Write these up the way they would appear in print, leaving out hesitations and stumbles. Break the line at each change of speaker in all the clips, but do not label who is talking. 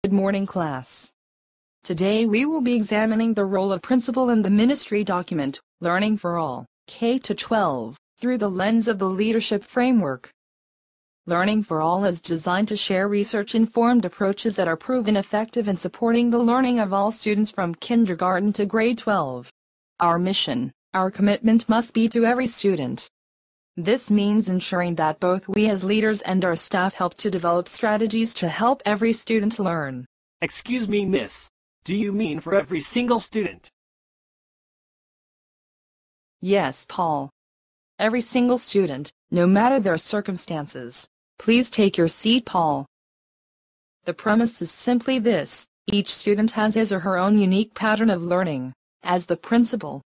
Good morning, class. Today we will be examining the role of principal in the ministry document, Learning for All, K-12, through the lens of the leadership framework. Learning for All is designed to share research-informed approaches that are proven effective in supporting the learning of all students from kindergarten to grade 12. Our mission, our commitment must be to every student. This means ensuring that both we as leaders and our staff help to develop strategies to help every student learn.
Excuse me, miss. Do you mean for every single student?
Yes, Paul. Every single student, no matter their circumstances. Please take your seat, Paul. The premise is simply this: each student has his or her own unique pattern of learning. As the principal,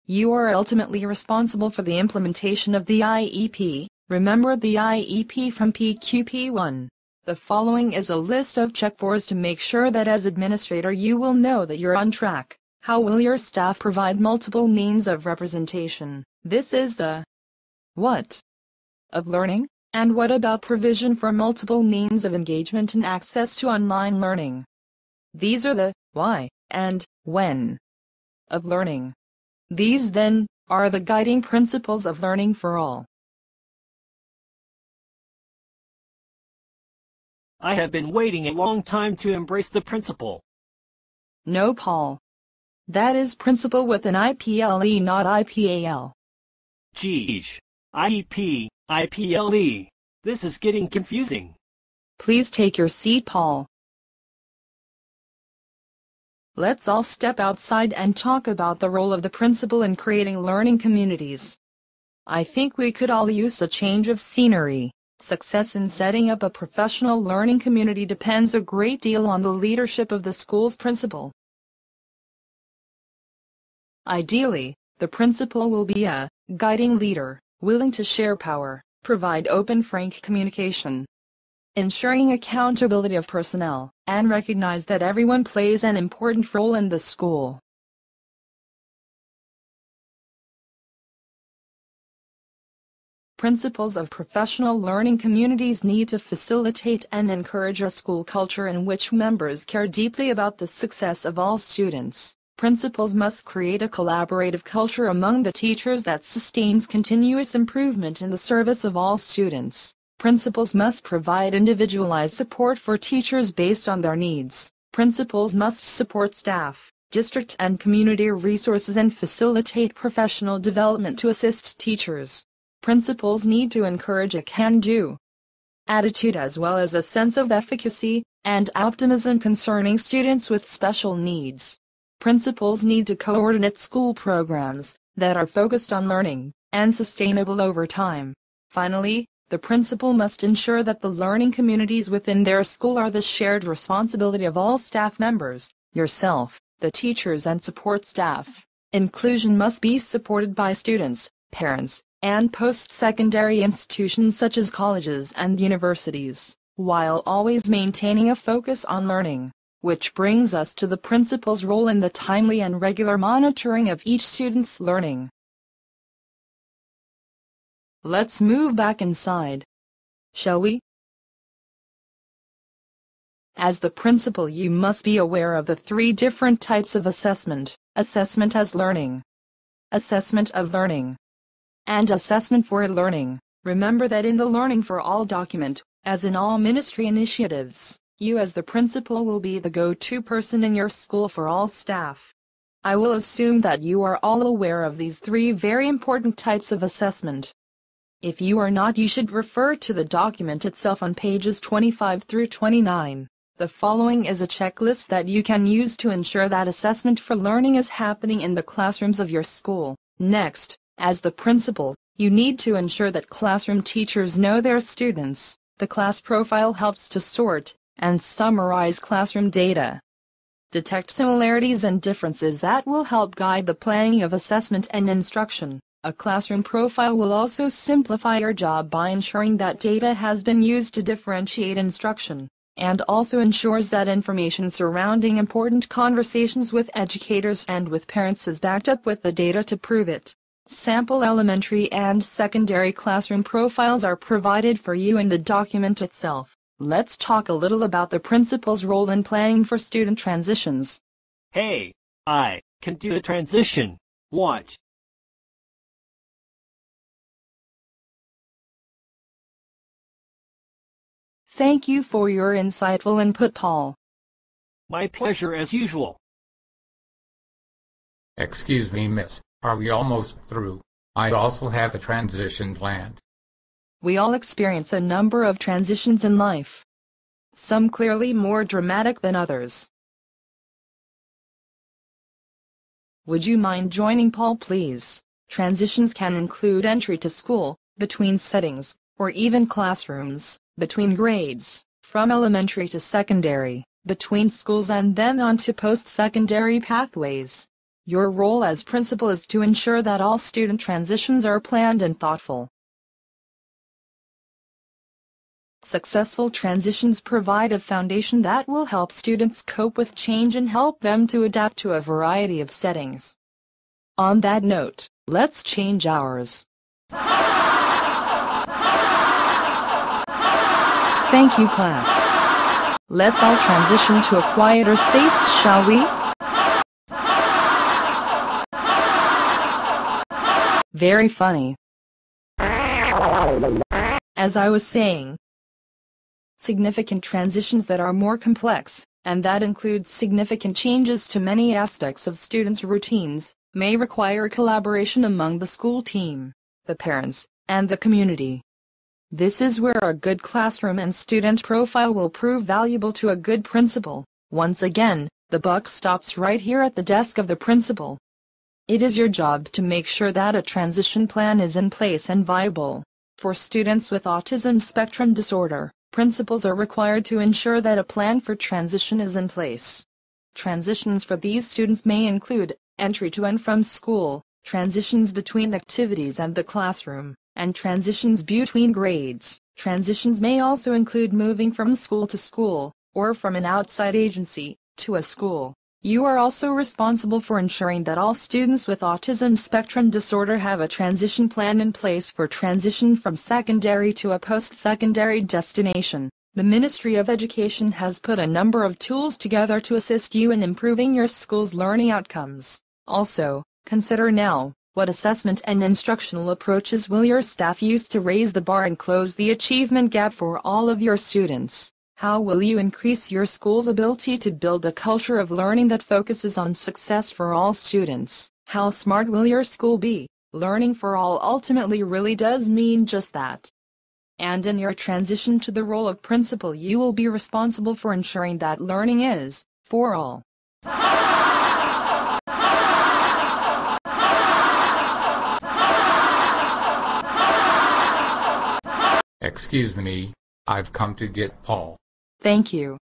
you are ultimately responsible for the implementation of the IEP. Remember the IEP from PQP1. The following is a list of check-4s to make sure that as administrator you will know that you're on track. How will your staff provide multiple means of representation? This is the what of learning. And what about provision for multiple means of engagement and access to online learning? These are the why and when of learning. These, then, are the guiding principles of Learning for All.
I have been waiting a long time to embrace the principle.
No, Paul. That is principle with an IPLE, not IPAL.
Geesh. IEP, IPLE. This is getting confusing.
Please take your seat, Paul. Let's all step outside and talk about the role of the principal in creating learning communities. I think we could all use a change of scenery. Success in setting up a professional learning community depends a great deal on the leadership of the school's principal. Ideally, the principal will be a guiding leader, willing to share power, provide open, frank communication, ensuring accountability of personnel, and recognize that everyone plays an important role in the school. Principals of professional learning communities need to facilitate and encourage a school culture in which members care deeply about the success of all students. Principals must create a collaborative culture among the teachers that sustains continuous improvement in the service of all students. Principals must provide individualized support for teachers based on their needs. Principals must support staff, district and community resources and facilitate professional development to assist teachers. Principals need to encourage a can-do attitude as well as a sense of efficacy and optimism concerning students with special needs. Principals need to coordinate school programs that are focused on learning and sustainable over time. Finally, the principal must ensure that the learning communities within their school are the shared responsibility of all staff members, yourself, the teachers and support staff. Inclusion must be supported by students, parents, and post-secondary institutions such as colleges and universities, while always maintaining a focus on learning. Which brings us to the principal's role in the timely and regular monitoring of each student's learning. Let's move back inside, shall we? As the principal, you must be aware of the three different types of assessment: assessment as learning, assessment of learning, and assessment for learning. Remember that in the Learning for All document, as in all ministry initiatives, you as the principal will be the go-to person in your school for all staff. I will assume that you are all aware of these three very important types of assessment. If you are not, you should refer to the document itself on pages 25 through 29. The following is a checklist that you can use to ensure that assessment for learning is happening in the classrooms of your school. Next, as the principal, you need to ensure that classroom teachers know their students. The class profile helps to sort and summarize classroom data. Detect similarities and differences that will help guide the planning of assessment and instruction. A classroom profile will also simplify your job by ensuring that data has been used to differentiate instruction, and also ensures that information surrounding important conversations with educators and with parents is backed up with the data to prove it. Sample elementary and secondary classroom profiles are provided for you in the document itself. let's talk a little about the principal's role in planning for student transitions.
Hey, I can do a transition. Watch.
Thank you for your insightful input, Paul.
My pleasure as usual.
Excuse me, miss, are we almost through? I also have a transition planned.
We all experience a number of transitions in life. Some clearly more dramatic than others. Would you mind joining Paul, please? Transitions can include entry to school, between settings, or even classrooms, between grades, from elementary to secondary, between schools and then on to post-secondary pathways. Your role as principal is to ensure that all student transitions are planned and thoughtful. Successful transitions provide a foundation that will help students cope with change and help them to adapt to a variety of settings. On that note, let's change ours. Thank you, class. Let's all transition to a quieter space, shall we? Very funny. As I was saying, significant transitions that are more complex, and that includes significant changes to many aspects of students' routines, may require collaboration among the school team, the parents, and the community. This is where a good classroom and student profile will prove valuable to a good principal. Once again, the buck stops right here at the desk of the principal. It is your job to make sure that a transition plan is in place and viable. For students with autism spectrum disorder, principals are required to ensure that a plan for transition is in place. Transitions for these students may include entry to and from school, transitions between activities and the classroom, and transitions between grades. Transitions may also include moving from school to school, or from an outside agency to a school. You are also responsible for ensuring that all students with autism spectrum disorder have a transition plan in place for transition from secondary to a post-secondary destination. The Ministry of Education has put a number of tools together to assist you in improving your school's learning outcomes. Also, consider now, what assessment and instructional approaches will your staff use to raise the bar and close the achievement gap for all of your students? How will you increase your school's ability to build a culture of learning that focuses on success for all students? How smart will your school be? Learning for all ultimately really does mean just that. And in your transition to the role of principal, you will be responsible for ensuring that learning is for all.
Excuse me, I've come to get Paul.
Thank you.